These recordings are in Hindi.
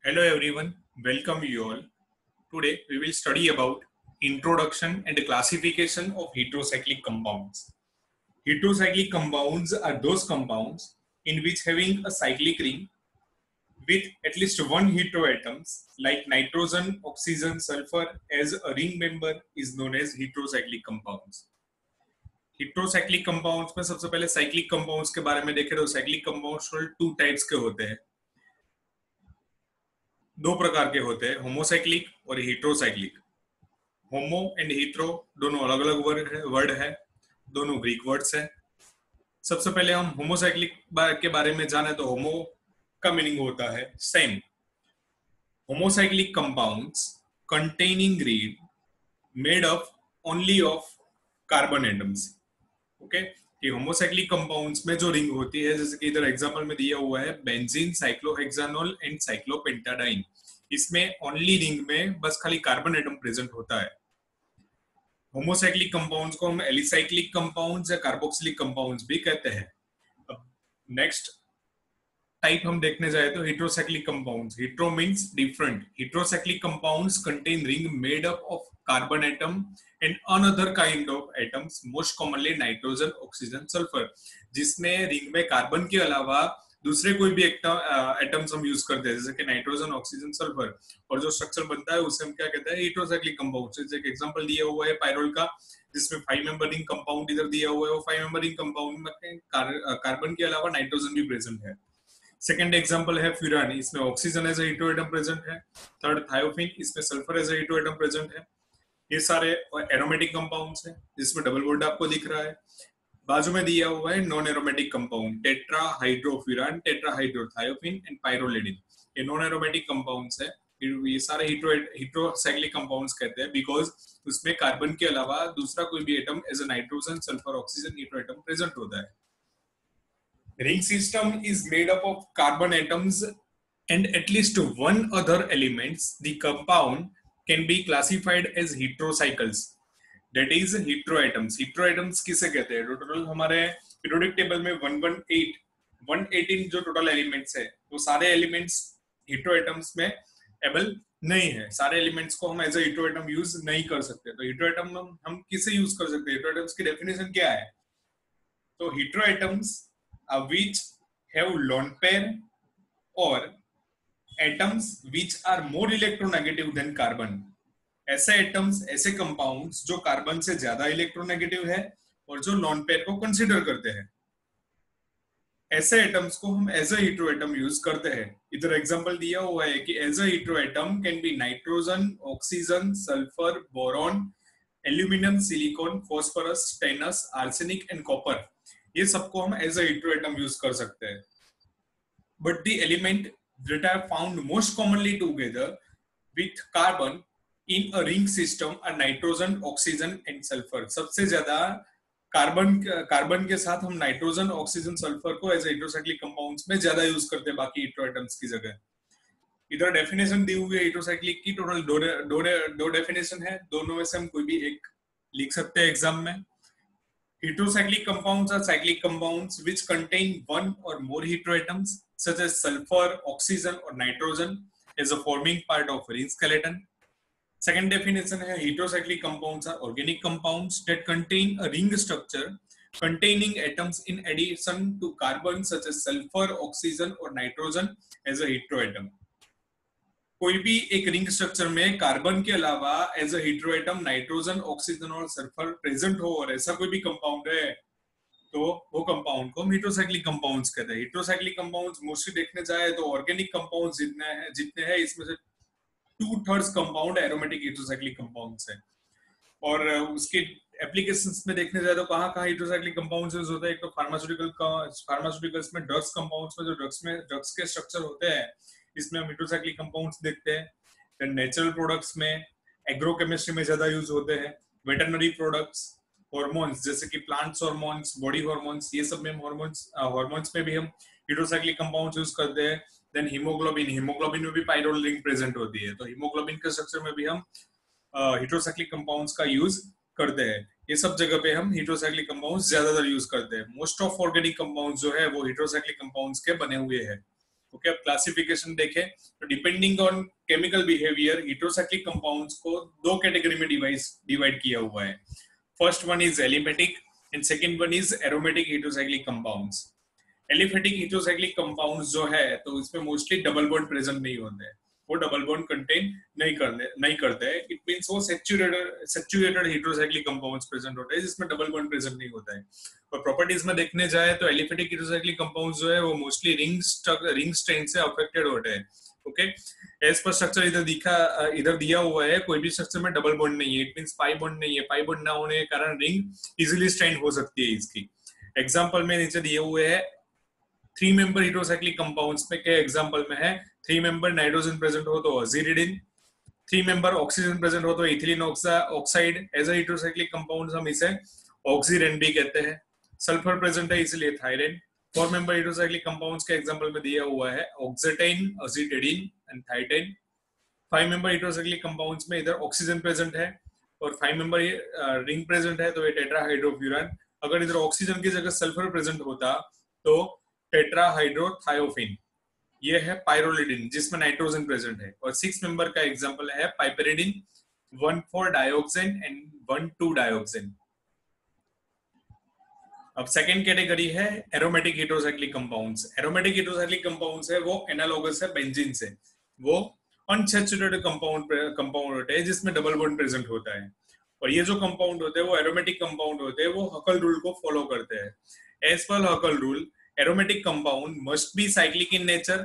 Hello everyone, welcome you all. Today we will study about introduction and classification of heterocyclic compounds. Heterocyclic compounds are those compounds in which having a cyclic ring with at least one heteroatoms like nitrogen, oxygen, sulfur as a ring member is known as heterocyclic compounds. heterocyclic compounds में सबसे पहले cyclic compounds के बारे में देखें तो cyclic compounds टू टाइप्स के होते हैं, दो प्रकार के होते हैं, होमोसाइक्लिक और हेटेरोसाइक्लिक। होमो एंड हेटेरो दोनों अलग अलग वर्ड है, दोनों ग्रीक वर्ड्स है। सबसे पहले हम होमोसाइक्लिक के बारे में जाने तो होमो का मीनिंग होता है same. Homocyclic compounds containing ring made of only of carbon atoms. Okay, कि होमोसाइक्लिक कंपाउंड्स में जो रिंग होती है, जैसे कि इधर एग्जांपल में दिया हुआ है बेंजीन, साइक्लोहेक्सानोल एंड साइक्लोपेंटाडाइन, इसमें ओनली रिंग में बस खाली कार्बन एटम प्रेजेंट होता है। होमोसाइक्लिक कंपाउंड्स को हम एलिसाइक्लिक कंपाउंड्स या कार्बोक्सिलिक कंपाउंड्स भी कहते हैं। अब नेक्स्ट टाइप हम देखने जाए तो heterocyclic compounds. Hetero means different. Heterocyclic compounds contain ring made up of carbon atom and another kind of atoms, most commonly nitrogen, oxygen, sulphur, जिसमें रिंग में कार्बन के अलावा दूसरे कोई भी एटम्स हम यूज करते हैं, जैसे कि नाइट्रोजन, ऑक्सीजन, सल्फर, और जो स्ट्रक्चर बनता है उसे हम क्या कहते हैं, हेटेरोसाइक्लिक कंपाउंड्स। जैसे एक एग्जांपल दिया हुआ है पायरोल का, जिसमें 5 मेंबर रिंग कंपाउंड इधर दिया हुआ है, वो 5 मेंबर रिंग कंपाउंड में कार्बन के अलावा नाइट्रोजन भी प्रेजेंट है। सेकंड एग्जांपल है फ्यूरान, इसमें oxygen as a heteroatom present है। थर्ड थायोफिन, इसमें sulphur as a heteroatom present है। ये सारे एरोमेटिक कंपाउंड्स हैं, जिसमें डबल बॉन्ड आपको दिख रहा है। बाजू में दिया हुआ है नॉन एरोमेटिक कंपाउंड, टेट्राहाइड्रोफ्यूरान, टेट्राहाइड्रोथायोफिन एंड पाइरोलिडिन। ये नॉन एरोमेटिक कंपाउंड्स है। ये सारे हेटेरोसाइक्लिक कंपाउंड्स कहते हैं बिकॉज उसमें कार्बन के अलावा दूसरा कोई भी atom as a nitrogen, sulphur, oxygen heteroatom present होता है। Ring system is made up of carbon atoms and at least one other elements. The compound can be classified as heterocycles, that is heteroatoms. Heteroatoms किसे कहते हैं? टोटल हमारे periodic table में 118 जो टोटल एलिमेंट्स है, वो सारे एलिमेंट्स heteroatoms में एबल नहीं है। सारे एलिमेंट्स को हम एज ए हेटेरोएटम यूज नहीं कर सकते। तो हेटेरोएटम हम किसे यूज कर सकते हैं? हेटेरोएटम्स की डेफिनेशन क्या है? तो heteroatoms which have lone pair or atoms which are more electronegative than carbon. ऐसे एटम्स, ऐसे कंपाउंड्स जो कार्बन से ज्यादा इलेक्ट्रोनेगेटिव है और जो लॉन पेयर को कंसीडर करते हैं, ऐसे एटम्स को हम एज अ हेटेरोएटम यूज करते हैं। इधर एग्जांपल दिया हुआ है कि as a heteroatom can be nitrogen, oxygen, sulphur, boron, aluminium, silicon, phosphorus, stannous, arsenic and copper. ये सबको हम एज अ हेटेरोएटम यूज कर सकते हैं। But the element that are found most commonly together with carbon in a ring system are nitrogen, oxygen and sulphur. सबसे ज्यादा कार्बन के साथ हम नाइट्रोजन, ऑक्सीजन, सल्फर को एज हेटेरोसाइक्लिक कंपाउंड्स में ज्यादा यूज करते हैं बाकी हेटेरोएटम्स की जगह। इधर डेफिनेशन दी हुई है हेटेरोसाइक्लिक की, टोटल दो डेफिनेशन है, दोनों में से हम कोई भी एक लिख सकते हैं एग्जाम में। Heterocyclic compounds are cyclic compounds which contain one or more heteroatoms such as sulfur, oxygen or nitrogen as a forming part of ring skeleton. Second definition है heterocyclic compounds are organic compounds that contain a ring structure containing atoms in addition to carbon such as sulfur, oxygen or nitrogen as a heteroatom. कोई भी एक रिंग स्ट्रक्चर में कार्बन के अलावा as a heteroatom nitrogen, oxygen और सल्फर प्रेजेंट हो और ऐसा कोई भी कंपाउंड है, तो वो कंपाउंड को हम हेटेरोसाइक्लिक कंपाउंड्स कहते हैं। हेटेरोसाइक्लिक कंपाउंड्स मोस्टली देखने जाए तो ऑर्गेनिक कंपाउंड्स जितने हैं इसमें से 2/3 कंपाउंड एरोमेटिक हेटेरोसाइक्लिक कंपाउंड्स हैं। और उसके एप्लीकेशंस में देखने जाए तो कहाँ हेटेरोसाइक्लिक कंपाउंड्स यूज होता है? एक तो फार्मास्यूटिकल्स में, ड्रग्स कंपाउंड्स में, जो ड्रग्स के स्ट्रक्चर होते हैं, इसमें हम हेटेरोसाइक्लिक कंपाउंड्स देखते हैं। फिर नेचुरल प्रोडक्ट्स में, एग्रोकेमिस्ट्री में ज्यादा यूज होते हैं। वेटरनरी प्रोडक्ट्स, हार्मोन्स जैसे कि प्लांट्स हार्मोन्स, बॉडी हार्मोन्स, ये सब में हार्मोन्स में भी हम हेटेरोसाइक्लिक कंपाउंड्स यूज करते हैं। देन हीमोग्लोबिन में भी पाइरोल रिंग प्रेजेंट होती है, तो हीमोग्लोबिन के स्ट्रक्चर में भी हम हेटेरोसाइक्लिक कंपाउंड्स का यूज करते हैं। ये सब जगह पे हम हेटेरोसाइक्लिक कंपाउंड्स ज्यादातर यूज करते हैं। मोस्ट ऑफ ऑर्गेनिक कंपाउंड्स जो है वो हेटेरोसाइक्लिक कंपाउंड्स के बने हुए हैं। ओके, अब क्लासिफिकेशन देखें तो depending on chemical behaviour heterocyclic compounds को दो कैटेगरी में डिवाइड किया हुआ है. First one is aliphatic and second one is aromatic heterocyclic compounds. Aliphatic heterocyclic compounds जो है तो इसमें मोस्टली डबल बॉन्ड प्रेजेंट नहीं होते हैं, वो डबल बॉन्ड कंटेन नहीं करते हैं. इट मींस वो सैचुरेटेड हेटेरोसाइक्लिक कंपाउंड्स प्रेजेंट होते हैं जिसमें डबल बॉन्ड प्रेजेंट नहीं होता है. और प्रॉपर्टीज में देखने जाए तो एलिफेटिक हेटेरोसाइक्लिक कंपाउंड्स जो है वो मोस्टली रिंग स्ट्रेन से अफेक्टेड होते हैं. ओके, एज पर स्ट्रक्चर इधर दिया हुआ है, कोई भी स्ट्रक्चर में डबल बॉन्ड नहीं है. इट मींस पाई बॉन्ड नहीं है. पाई बॉन्ड ना होने के कारण रिंग इजीली स्ट्रेन हो सकती है इसकी. एग्जांपल में नीचे दिए हुए हैं 3 मेंबर हेटेरोसाइक्लिक कंपाउंड्स में. क्या एग्जांपल में है 3 मेंबर नाइट्रोजन प्रेजेंट हो तो अजीरिडिन, 3 मेंबर ऑक्सीजन प्रेजेंट हो तो ethylene oxide. As a heterocyclic compound हम इसे ऑक्सीरेन भी कहते हैं. सल्फर प्रेजेंट है इसलिए थायरेन. 4 मेंबर हेटेरोसाइक्लिक कंपाउंड्स के एग्जांपल में दिया हुआ है ऑक्सीटेन, अजीटेडीन एंड थाइटेन. 5 मेंबर हेटेरोसाइक्लिक कंपाउंड्स में इधर ऑक्सीजन प्रेजेंट है और 5 मेंबर रिंग प्रेजेंट है तो ये टेट्राहाइड्रोफ्यूरान. अगर इधर ऑक्सीजन की जगह सल्फर प्रेजेंट होता तो टेट्राहाइड्रोथायोफिन. ये है पाइरोलिडिन जिसमें नाइट्रोजन प्रेजेंट है. और 6 मेंबर का एग्जांपल है पाइपेरिडिन, 1,4-डायोक्सेन एंड 1,2-डायोक्सेन. अब सेकंड कैटेगरी है aromatic heterocyclic compounds. Aromatic heterocyclic compounds है वो एनालॉगस है बेंजीन से. वो अनसैचुरेटेड कंपाउंड होते हैं जिसमें डबल बॉन्ड प्रेजेंट होता है. और ये जो कंपाउंड होते हैं वो एरोमेटिक कंपाउंड होते हैं, वो हकल रूल को फॉलो करते हैं. As per Huckel rule aromatic compound must be cyclic in nature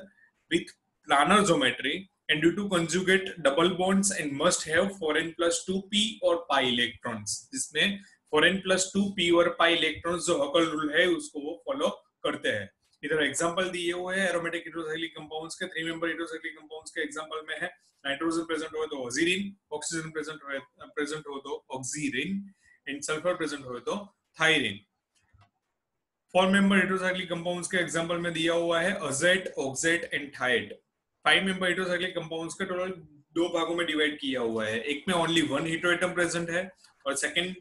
with planar geometry and due to conjugate double bonds and must have 4n plus 2p or pi electrons. जिसमें 4n plus 2p और pi electrons जो हकल रूल है उसको वो फॉलो करते हैं. इधर एग्जांपल दिए हुए हैं एरोमेटिक हेटेरोसाइक्लिक कंपाउंड्स के. 3 मेंबर हेटेरोसाइक्लिक कंपाउंड्स के एग्जांपल में है नाइट्रोजन प्रेजेंट हो तो ऑक्सीरीन, ऑक्सीजन प्रेजेंट हो तो ऑक्सीरिन एंड सल्फर प्रेजेंट हो तो थायरीन. 4 मेंबर हेटेरोसाइक्लिक कंपाउंड्स के एग्जांपल में दिया हुआ है azete, oxete and thiete. 5 member heterocyclic compounds के टोटल दो भागों में डिवाइड किया हुआ है. एक में ओनली 1 हेटेरोएटम प्रेजेंट है और सेकंड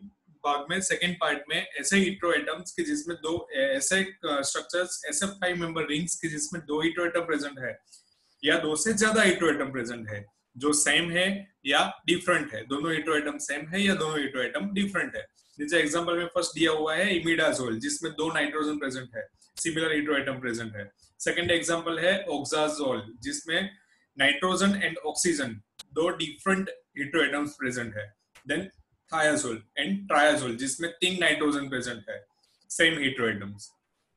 पार्ट में ऐसे हेटेरोएटम्स के जिसमें दो ऐसे स्ट्रक्चर्स ऐसे 5 मेंबर रिंग्स के जिसमें 2 हेटेरोएटम प्रेजेंट है या 2 से ज्यादा हेटेरोएटम प्रेजेंट है जो सेम है या डिफरेंट है. दोनों हेटेरोएटम सेम है या दोनों हेटेरोएटम डिफरेंट है. जैसे एग्जांपल में फर्स्ट दिया हुआ है इमिडाजोल जिसमें 2 नाइट्रोजन प्रेजेंट है, सिमिलर हेटेरोएटम प्रेजेंट है. सेकंड एग्जांपल है ऑक्साजोल जिसमें nitrogen and oxygen 2 different heteroatoms present है. देन थायाजोल एंड ट्रायाजोल जिसमें 3 नाइट्रोजन प्रेजेंट है, सेम हेटेरोएटम्स.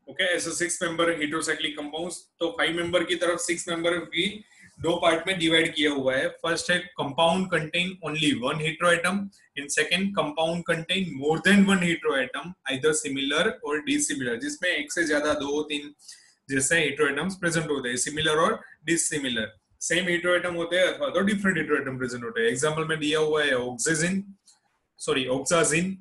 ओके, ऐसे 6 मेंबर हेटेरोसाइक्लिक कंपाउंड्स. तो 5 मेंबर की तरफ 6 मेंबर की दो पार्ट में डिवाइड किया हुआ है. फर्स्ट है compound contain only 1 heteroatom and second compound contain more than 1 heteroatom either similar और डिसिमिलर जिसमें एक से ज्यादा 2-3 जैसे हेटेरोएटम्स प्रेजेंट होते हैं, सिमिलर और डिसिमिलर. सेम हेटेरोएटम होते हैं अथवा तो डिफरेंट हेटेरोएटम प्रेजेंट होते हैं. एग्जांपल में दिया हुआ है oxazine,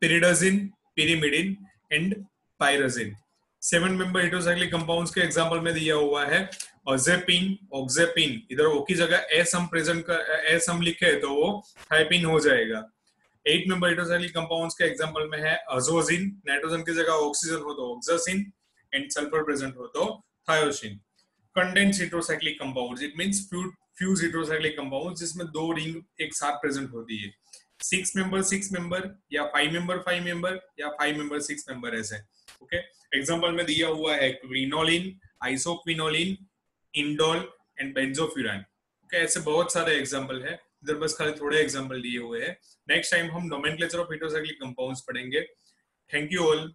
pyridazine, pyrimidine and pyrazine. 7 member heterocyclic compounds के एग्जांपल में दिया हुआ है अजेपिन, ऑक्जेपिन. इधर ओ की जगह एस हम लिखे तो वो थाइपिन हो जाएगा. 8 मेंबर हेटेरोसाइक्लिक कंपाउंड्स के एग्जांपल में है अजोजिन, नाइट्रोजन की जगह ऑक्सीजन हो तो ऑक्सासिन एंड सल्फर प्रेजेंट हो तो thiocine. Condensed heterocyclic compounds it means fused heterocyclic compounds जिसमें 2 रिंग एक साथ प्रेजेंट होती है. 6 मेंबर या 5 मेंबर या 5 मेंबर 6 मेंबर ऐसे. ओके, एग्जांपल में दिया हुआ है quinoline, isoquinoline, indole and benzofuran. Okay, ऐसे बहुत सारे एग्जांपल है. इधर बस खाली थोड़े एग्जांपल दिए हुए हैं. नेक्स्ट टाइम हम नोमेनक्लेचर ऑफ हेटेरोसाइक्लिक कंपाउंड्स पढ़ेंगे. Thank you all.